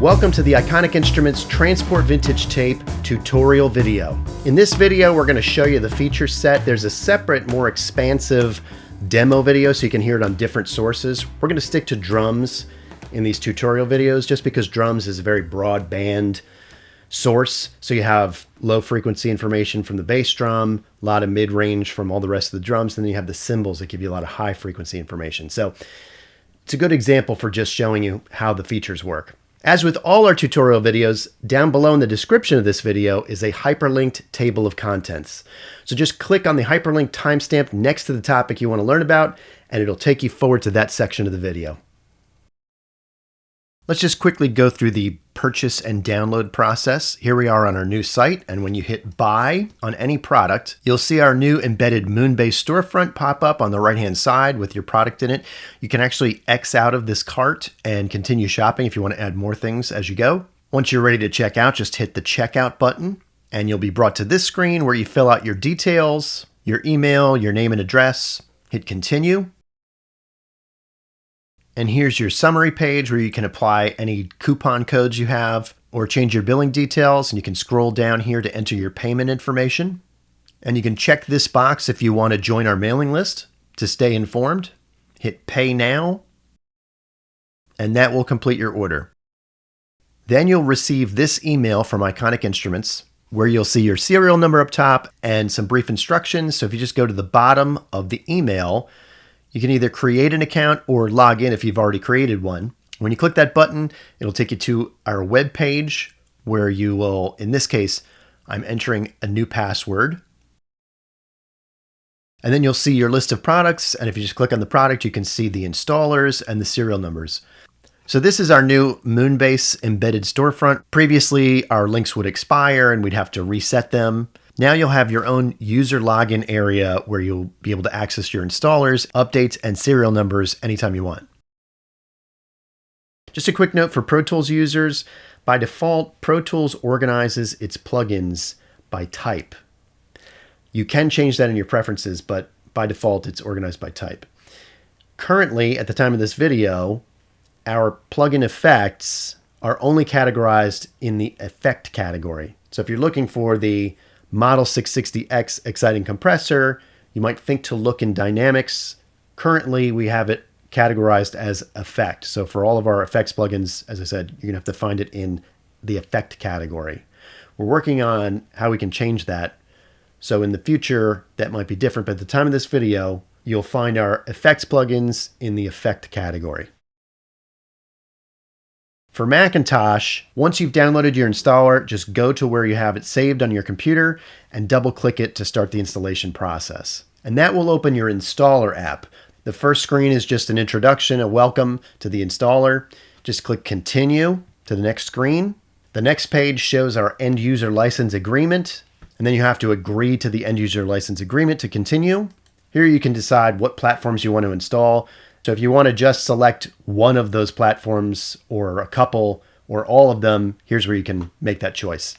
Welcome to the Iconic Instruments Transport Vintage Tape tutorial video. In this video, we're going to show you the feature set. There's a separate, more expansive demo video so you can hear it on different sources. We're going to stick to drums in these tutorial videos just because drums is a very broad band source. So you have low frequency information from the bass drum, a lot of mid-range from all the rest of the drums, and then you have the cymbals that give you a lot of high frequency information. So it's a good example for just showing you how the features work. As with all our tutorial videos, down below in the description of this video is a hyperlinked table of contents. So just click on the hyperlinked timestamp next to the topic you want to learn about, and it'll take you forward to that section of the video. Let's just quickly go through the purchase and download process. Here we are on our new site, and when you hit buy on any product, you'll see our new embedded Moonbase storefront pop up on the right-hand side with your product in it. You can actually X out of this cart and continue shopping if you want to add more things as you go. Once you're ready to check out, just hit the checkout button, and you'll be brought to this screen where you fill out your details, your email, your name and address, hit continue. And here's your summary page where you can apply any coupon codes you have or change your billing details. And you can scroll down here to enter your payment information. And you can check this box if you want to join our mailing list to stay informed. Hit pay now. And that will complete your order. Then you'll receive this email from Iconic Instruments where you'll see your serial number up top and some brief instructions. So if you just go to the bottom of the email, you can either create an account or log in if you've already created one. When you click that button, it'll take you to our web page where you will, in this case, I'm entering a new password. And then you'll see your list of products. And if you just click on the product, you can see the installers and the serial numbers. So this is our new Moonbase embedded storefront. Previously, our links would expire and we'd have to reset them. Now you'll have your own user login area where you'll be able to access your installers, updates, and serial numbers anytime you want. Just a quick note for Pro Tools users. By default, Pro Tools organizes its plugins by type. You can change that in your preferences, but by default, it's organized by type. Currently, at the time of this video, our plugin effects are only categorized in the effect category. So if you're looking for the Model 660X exciting compressor, you might think to look in Dynamics. Currently, we have it categorized as effect. So for all of our effects plugins, as I said, you're gonna have to find it in the effect category. We're working on how we can change that. So in the future, that might be different, but at the time of this video, you'll find our effects plugins in the effect category. For Macintosh, once you've downloaded your installer, just go to where you have it saved on your computer and double-click it to start the installation process. And that will open your installer app. The first screen is just an introduction, a welcome to the installer. Just click Continue to the next screen. The next page shows our end user license agreement, and then you have to agree to the end user license agreement to continue. Here you can decide what platforms you want to install. So if you want to just select one of those platforms or a couple or all of them, here's where you can make that choice.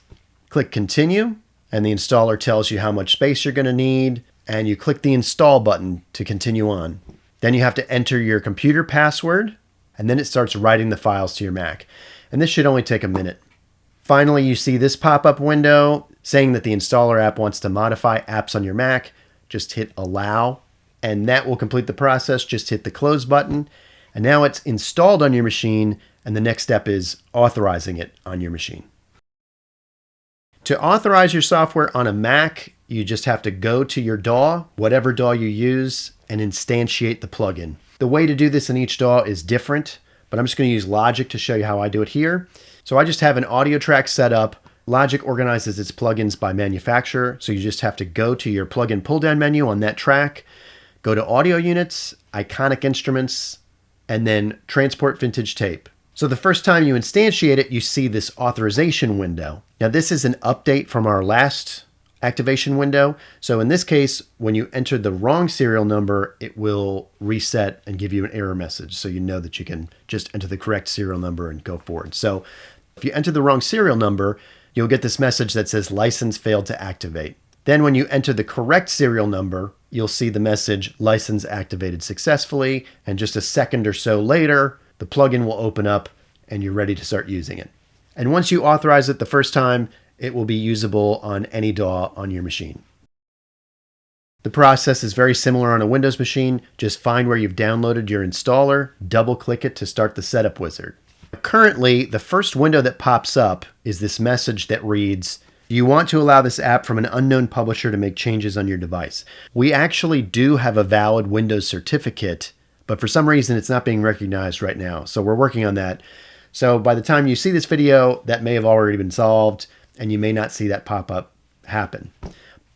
Click Continue, and the installer tells you how much space you're going to need, and you click the Install button to continue on. Then you have to enter your computer password, and then it starts writing the files to your Mac. And this should only take a minute. Finally, you see this pop-up window saying that the installer app wants to modify apps on your Mac. Just hit Allow. And that will complete the process. Just hit the close button. And now it's installed on your machine. And the next step is authorizing it on your machine. To authorize your software on a Mac, you just have to go to your DAW, whatever DAW you use, and instantiate the plugin. The way to do this in each DAW is different, but I'm just going to use Logic to show you how I do it here. So I just have an audio track set up. Logic organizes its plugins by manufacturer. So you just have to go to your plugin pull-down menu on that track. Go to Audio Units, Iconic Instruments, and then Transport Vintage Tape. So the first time you instantiate it, you see this authorization window. Now this is an update from our last activation window. So in this case, when you enter the wrong serial number, it will reset and give you an error message. So you know that you can just enter the correct serial number and go forward. So if you enter the wrong serial number, you'll get this message that says license failed to activate. Then when you enter the correct serial number, you'll see the message license activated successfully. And just a second or so later, the plugin will open up and you're ready to start using it. And once you authorize it the first time, it will be usable on any DAW on your machine. The process is very similar on a Windows machine. Just find where you've downloaded your installer, double-click it to start the setup wizard. Currently, the first window that pops up is this message that reads, "Do you want to allow this app from an unknown publisher to make changes on your device?" We actually do have a valid Windows certificate, but for some reason it's not being recognized right now. So we're working on that. So by the time you see this video, that may have already been solved, and you may not see that pop-up happen.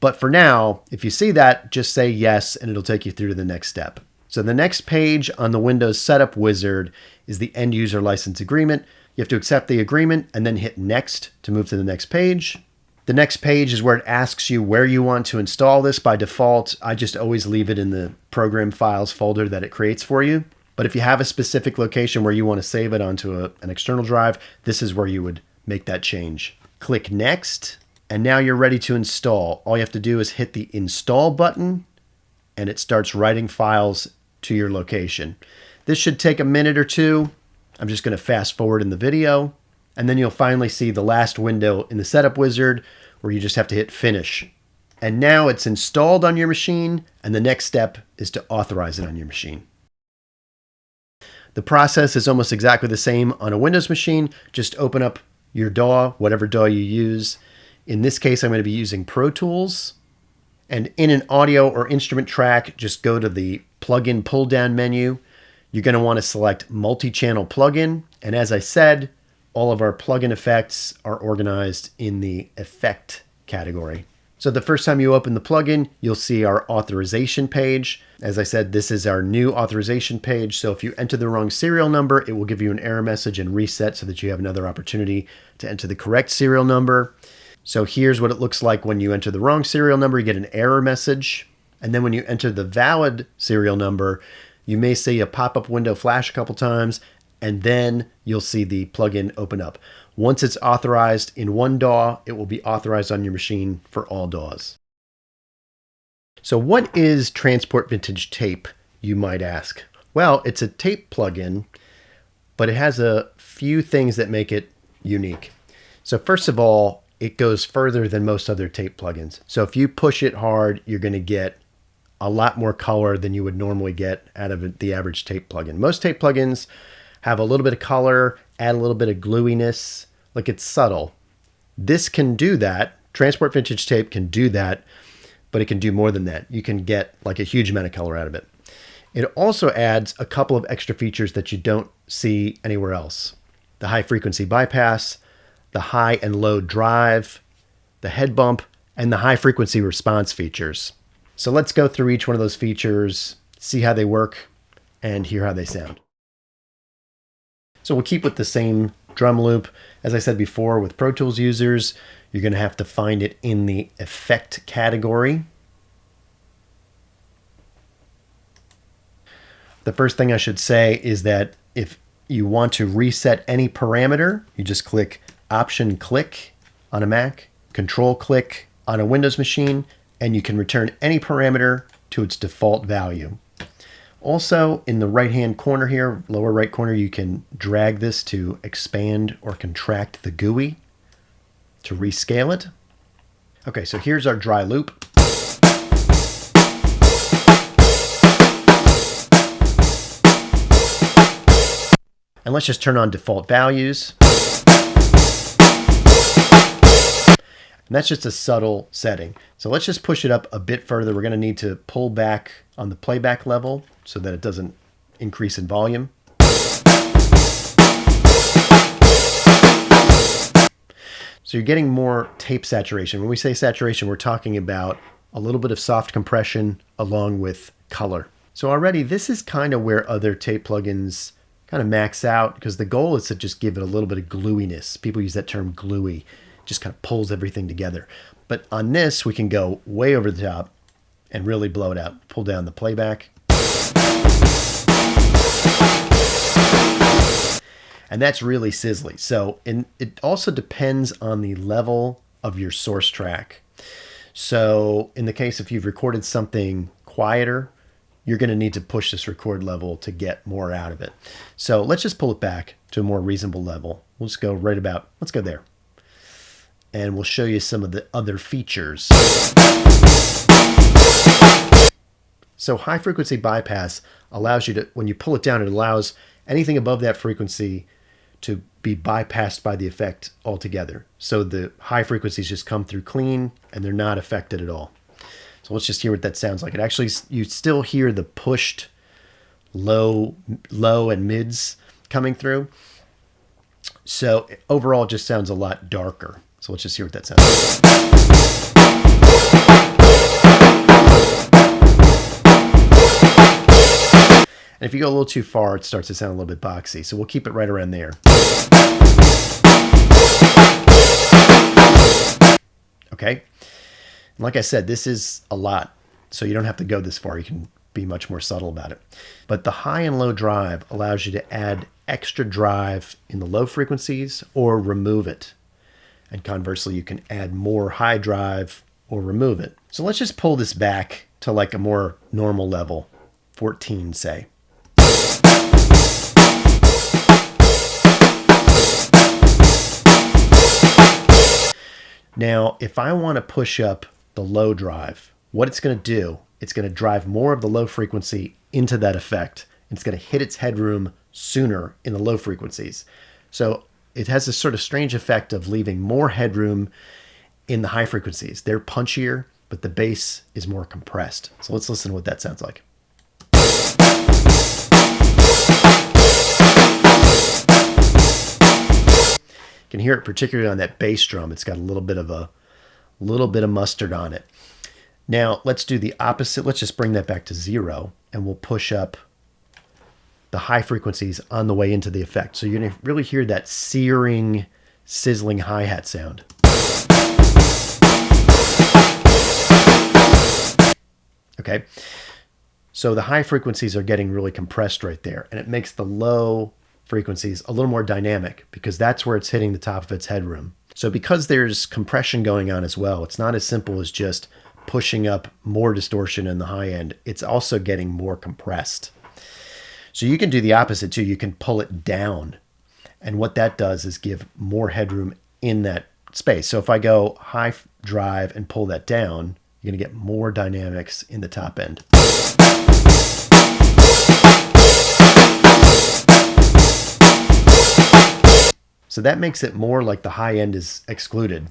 But for now, if you see that, just say yes, and it'll take you through to the next step. So the next page on the Windows Setup Wizard is the End User License Agreement. You have to accept the agreement and then hit Next to move to the next page. The next page is where it asks you where you want to install this. By default, I just always leave it in the Program Files folder that it creates for you. But if you have a specific location where you want to save it onto an external drive, this is where you would make that change. Click Next. And now you're ready to install. All you have to do is hit the Install button, and it starts writing files to your location. This should take a minute or two. I'm just going to fast forward in the video, and then you'll finally see the last window in the Setup Wizard where you just have to hit Finish. And now it's installed on your machine, and the next step is to authorize it on your machine. The process is almost exactly the same on a Windows machine. Just open up your DAW, whatever DAW you use. In this case, I'm going to be using Pro Tools. And in an audio or instrument track, just go to the plugin pull-down menu. You're going to want to select multi-channel plugin. And as I said, all of our plugin effects are organized in the effect category. So the first time you open the plugin, you'll see our authorization page. As I said, this is our new authorization page. So if you enter the wrong serial number, it will give you an error message and reset so that you have another opportunity to enter the correct serial number. So here's what it looks like when you enter the wrong serial number. You get an error message. And then when you enter the valid serial number, you may see a pop-up window flash a couple times, and then you'll see the plugin open up. Once it's authorized in one DAW, it will be authorized on your machine for all DAWs. So what is Transport Vintage Tape, you might ask? Well, it's a tape plugin, but it has a few things that make it unique. So first of all, it goes further than most other tape plugins. So if you push it hard, you're going to get a lot more color than you would normally get out of the average tape plugin. Most tape plugins have a little bit of color, add a little bit of gluiness, like it's subtle. This can do that. Transport Vintage Tape can do that, but it can do more than that. You can get like a huge amount of color out of it. It also adds a couple of extra features that you don't see anywhere else. The high frequency bypass, the high and low drive, the head bump, and the high frequency response features. So let's go through each one of those features, see how they work, and hear how they sound. So we'll keep with the same drum loop. As I said before, with Pro Tools users, you're going to have to find it in the effect category. The first thing I should say is that if you want to reset any parameter, you just click Option click on a Mac, Control click on a Windows machine, and you can return any parameter to its default value. Also, in the right-hand corner here, lower right corner, you can drag this to expand or contract the GUI to rescale it. Okay, so here's our dry loop. And let's just turn on default values. And that's just a subtle setting. So let's just push it up a bit further. We're going to need to pull back on the playback level so that it doesn't increase in volume. So you're getting more tape saturation. When we say saturation, we're talking about a little bit of soft compression along with color. So already this is kind of where other tape plugins kind of max out, because the goal is to just give it a little bit of gluiness. People use that term gluey. Just kind of pulls everything together. But on this, we can go way over the top and really blow it out. Pull down the playback. And that's really sizzly. So it also depends on the level of your source track. So in the case if you've recorded something quieter, you're going to need to push this record level to get more out of it. So let's just pull it back to a more reasonable level. We'll just go right about, let's go there. And we'll show you some of the other features. So high frequency bypass allows you to, when you pull it down, it allows anything above that frequency to be bypassed by the effect altogether. So the high frequencies just come through clean and they're not affected at all. So let's just hear what that sounds like. It actually, you still hear the pushed low and mids coming through. So overall, it just sounds a lot darker. So let's just hear what that sounds like. And if you go a little too far, it starts to sound a little bit boxy. So we'll keep it right around there. Okay. And like I said, this is a lot. So you don't have to go this far. You can be much more subtle about it. But the high and low drive allows you to add extra drive in the low frequencies or remove it. And conversely, you can add more high drive or remove it. So let's just pull this back to like a more normal level, 14, say. Now, if I want to push up the low drive, what it's going to do, it's going to drive more of the low frequency into that effect. And it's going to hit its headroom sooner in the low frequencies. So it has this sort of strange effect of leaving more headroom in the high frequencies. They're punchier, but the bass is more compressed. So let's listen to what that sounds like. You can hear it particularly on that bass drum. It's got a little bit of mustard on it. Now let's do the opposite. Let's just bring that back to 0 and we'll push up the high frequencies on the way into the effect. So you're going to really hear that searing, sizzling hi-hat sound. Okay. So the high frequencies are getting really compressed right there, and it makes the low frequencies a little more dynamic because that's where it's hitting the top of its headroom. So because there's compression going on as well, it's not as simple as just pushing up more distortion in the high end. It's also getting more compressed. So you can do the opposite too. You can pull it down. And what that does is give more headroom in that space. So if I go high drive and pull that down, you're going to get more dynamics in the top end. So that makes it more like the high end is excluded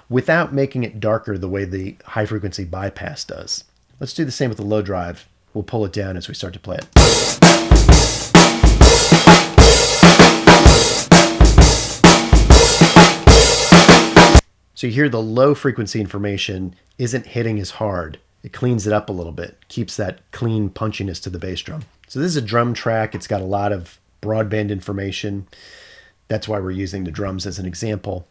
without making it darker the way the high frequency bypass does. Let's do the same with the low drive. We'll pull it down as we start to play it. So you hear the low frequency information isn't hitting as hard. It cleans it up a little bit, keeps that clean punchiness to the bass drum. So this is a drum track. It's got a lot of broadband information. That's why we're using the drums as an example.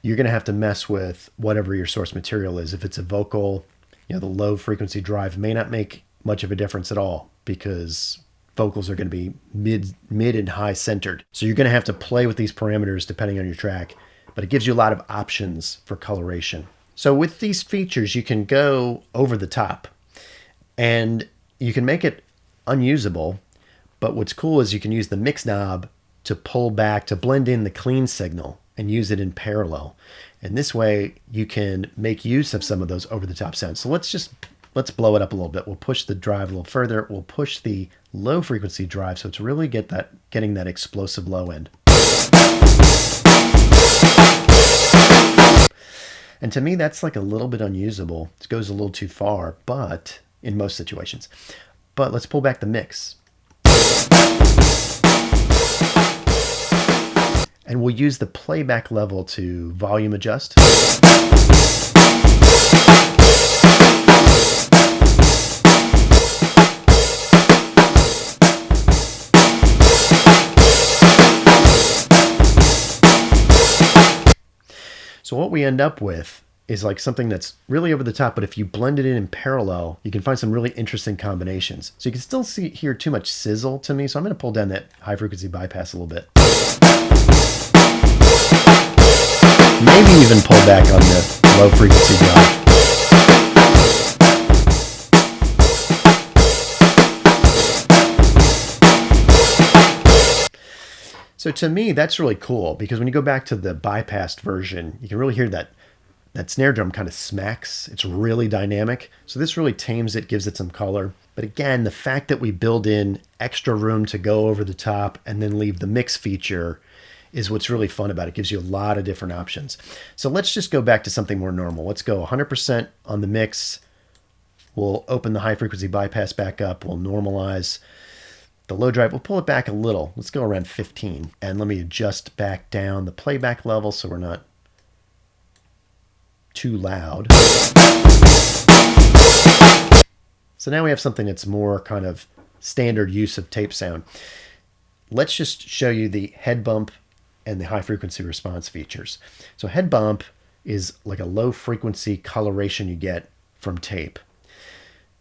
You're going to have to mess with whatever your source material is. If it's a vocal, the low frequency drive may not make much of a difference at all because vocals are going to be mid and high centered. So you're going to have to play with these parameters depending on your track, but it gives you a lot of options for coloration. So with these features, you can go over the top and you can make it unusable. But what's cool is you can use the mix knob to pull back, to blend in the clean signal and use it in parallel. And this way you can make use of some of those over the top sounds. So let's blow it up a little bit. We'll push the drive a little further. We'll push the low frequency drive so it's really getting that explosive low end. And to me, that's like a little bit unusable. It goes a little too far, but in most situations. But let's pull back the mix. And we'll use the playback level to volume adjust. So what we end up with is like something that's really over the top, but if you blend it in parallel, you can find some really interesting combinations. So you can still hear too much sizzle to me, so I'm going to pull down that high frequency bypass a little bit. Maybe even pull back on the low frequency drive. So to me, that's really cool because when you go back to the bypassed version, you can really hear that snare drum kind of smacks. It's really dynamic. So this really tames it, gives it some color. But again, the fact that we build in extra room to go over the top and then leave the mix feature is what's really fun about it. It gives you a lot of different options. So let's just go back to something more normal. Let's go 100% on the mix. We'll open the high frequency bypass back up. We'll normalize the low drive. We'll pull it back a little. Let's go around 15. And let me adjust back down the playback level so we're not too loud. So now we have something that's more kind of standard use of tape sound. Let's just show you the head bump and the high frequency response features. So head bump is like a low frequency coloration you get from tape.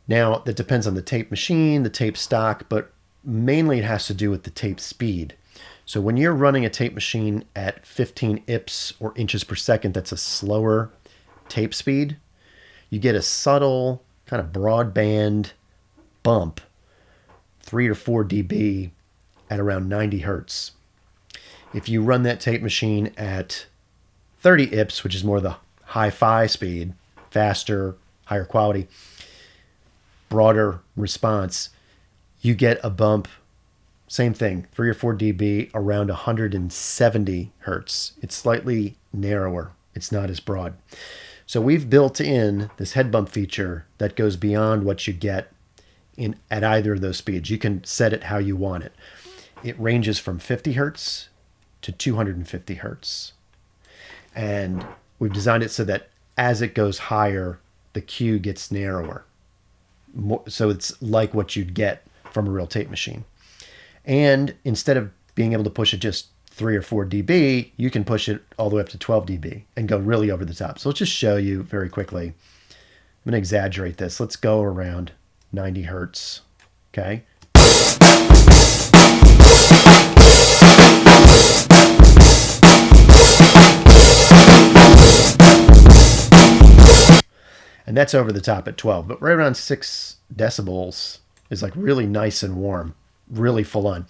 Now that depends on the tape machine, the tape stock, but mainly it has to do with the tape speed. So when you're running a tape machine at 15 IPS or inches per second, that's a slower tape speed, you get a subtle kind of broadband bump, 3 to 4 dB at around 90 hertz. If you run that tape machine at 30 IPS, which is more the hi-fi speed, faster, higher quality, broader response, you get a bump, same thing, 3 or 4 dB around 170 hertz. It's slightly narrower. It's not as broad. So we've built in this head bump feature that goes beyond what you get at either of those speeds. You can set it how you want it. It ranges from 50 hertz to 250 hertz. And we've designed it so that as it goes higher, the cue gets narrower. So it's like what you'd get from a real tape machine. And instead of being able to push it just 3 or 4 dB, you can push it all the way up to 12 dB and go really over the top. So let's just show you very quickly. I'm going to exaggerate this. Let's go around 90 hertz. Okay. And that's over the top at 12, but right around 6 decibels is like really nice and warm, really full on.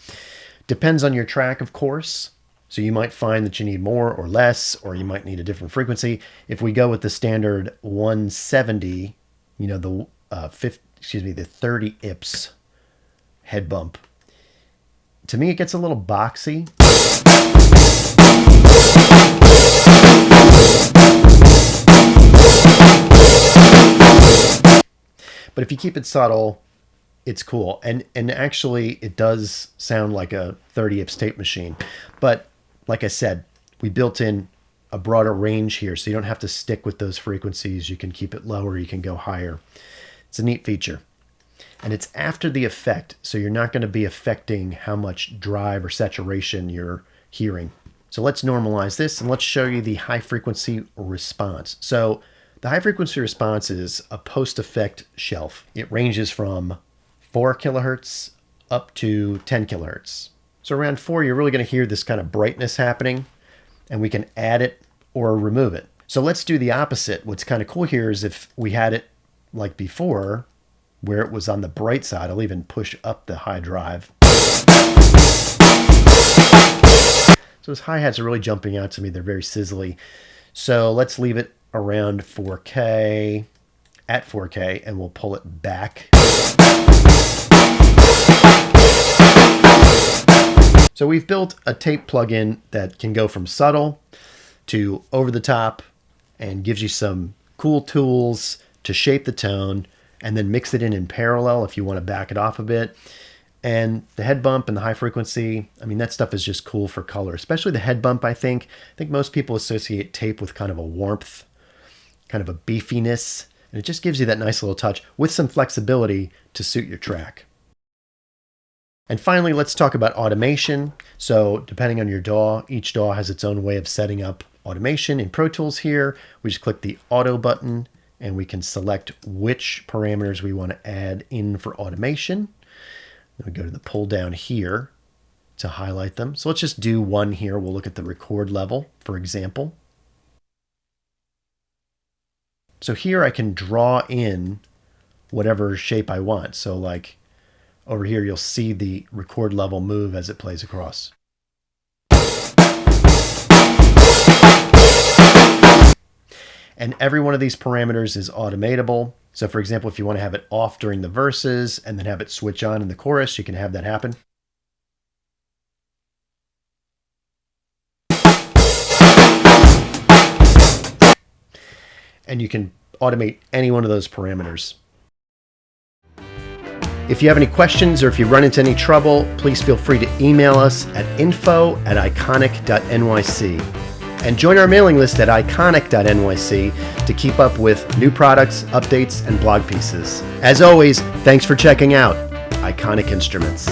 Depends on your track, of course. So you might find that you need more or less, or you might need a different frequency. If we go with the standard 170, you know, the 30 IPS head bump, to me it gets a little boxy. But if you keep it subtle, it's cool. And actually, it does sound like a 30 IPS tape machine. But like I said, we built in a broader range here, so you don't have to stick with those frequencies. You can keep it lower, you can go higher. It's a neat feature. And it's after the effect, so you're not going to be affecting how much drive or saturation you're hearing. So let's normalize this, and let's show you the high frequency response. So the high frequency response is a post-effect shelf. It ranges from 4 kilohertz up to 10 kilohertz. So around 4, you're really going to hear this kind of brightness happening, and we can add it or remove it. So let's do the opposite. What's kind of cool here is if we had it like before, where it was on the bright side, I'll even push up the high drive. So those hi-hats are really jumping out to me. They're very sizzly. So let's leave it around 4K, at 4K, and we'll pull it back. So we've built a tape plugin that can go from subtle to over the top and gives you some cool tools to shape the tone and then mix it in parallel if you want to back it off a bit. And the head bump and the high frequency, I mean, that stuff is just cool for color, especially the head bump, I think. I think most people associate tape with kind of a warmth, kind of a beefiness, and it just gives you that nice little touch with some flexibility to suit your track. And finally, let's talk about automation. So depending on your DAW, each DAW has its own way of setting up automation. In Pro Tools here, we just click the Auto button, and we can select which parameters we want to add in for automation. Then we go to the pull down here to highlight them. So let's just do one here. We'll look at the record level, for example. So here I can draw in whatever shape I want. So like over here, you'll see the record level move as it plays across. And every one of these parameters is automatable. So for example, if you want to have it off during the verses and then have it switch on in the chorus, you can have that happen. And you can automate any one of those parameters. If you have any questions or if you run into any trouble, please feel free to email us at info@iconic.nyc. And join our mailing list at iconic.nyc to keep up with new products, updates, and blog pieces. As always, thanks for checking out Iconic Instruments.